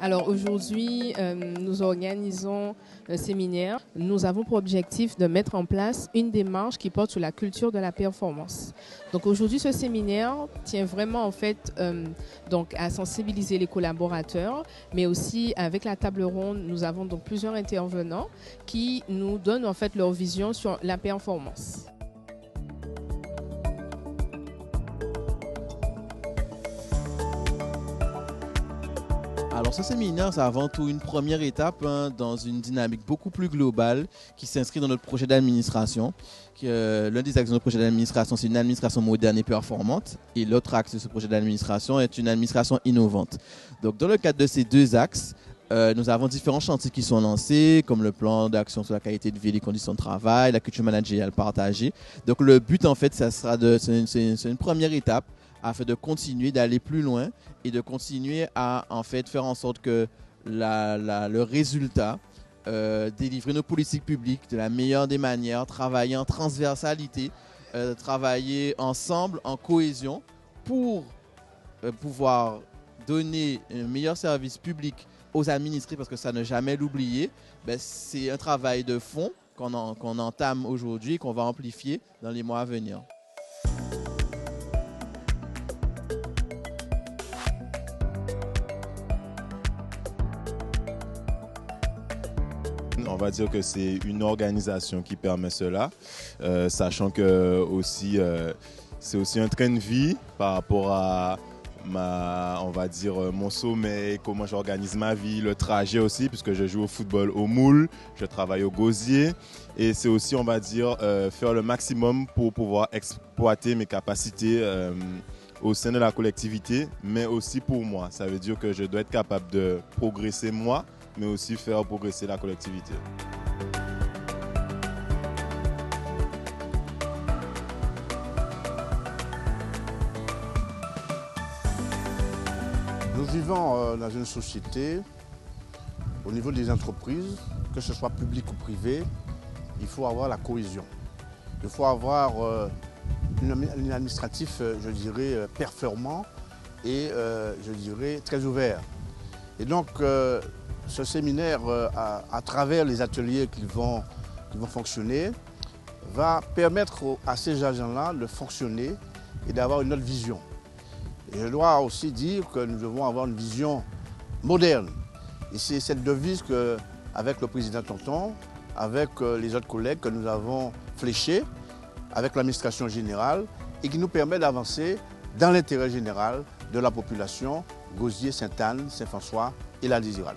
Alors aujourd'hui, nous organisons un séminaire. Nous avons pour objectif de mettre en place une démarche qui porte sur la culture de la performance. Donc aujourd'hui, ce séminaire tient vraiment en fait donc à sensibiliser les collaborateurs, mais aussi avec la table ronde, nous avons donc plusieurs intervenants qui nous donnent en fait leur vision sur la performance. Alors ce séminaire, c'est avant tout une première étape dans une dynamique beaucoup plus globale qui s'inscrit dans notre projet d'administration. L'un des axes de notre projet d'administration, c'est une administration moderne et performante. Et l'autre axe de ce projet d'administration est une administration innovante. Donc dans le cadre de ces deux axes, nous avons différents chantiers qui sont lancés, comme le plan d'action sur la qualité de vie et les conditions de travail, la culture managériale partagée. Donc le but, en fait, c'est une première étape afin de continuer d'aller plus loin et de continuer à en fait faire en sorte que le résultat, délivrer nos politiques publiques de la meilleure des manières, travailler en transversalité, travailler ensemble en cohésion pour pouvoir donner un meilleur service public aux administrés, parce que ça ne jamais l'oublier. C'est un travail de fond qu'on entame aujourd'hui et qu'on va amplifier dans les mois à venir. On va dire que c'est une organisation qui permet cela, sachant que c'est aussi un train de vie par rapport à on va dire mon sommeil, comment j'organise ma vie, le trajet aussi, puisque je joue au football au Moule, je travaille au Gosier, et c'est aussi, on va dire, faire le maximum pour pouvoir exploiter mes capacités au sein de la collectivité, mais aussi pour moi. Ça veut dire que je dois être capable de progresser moi, mais aussi faire progresser la collectivité. Nous vivons dans une société, au niveau des entreprises, que ce soit public ou privé, il faut avoir la cohésion. Il faut avoir un administratif, je dirais, performant et, je dirais, très ouvert. Et donc, ce séminaire, à travers les ateliers qui vont fonctionner, va permettre à ces agents-là de fonctionner et d'avoir une autre vision. Et je dois aussi dire que nous devons avoir une vision moderne. Et c'est cette devise qu'avec le président Tonton, avec les autres collègues que nous avons fléchés, avec l'administration générale, et qui nous permet d'avancer dans l'intérêt général de la population, Gosier, Sainte-Anne, Saint-François et la Désirade.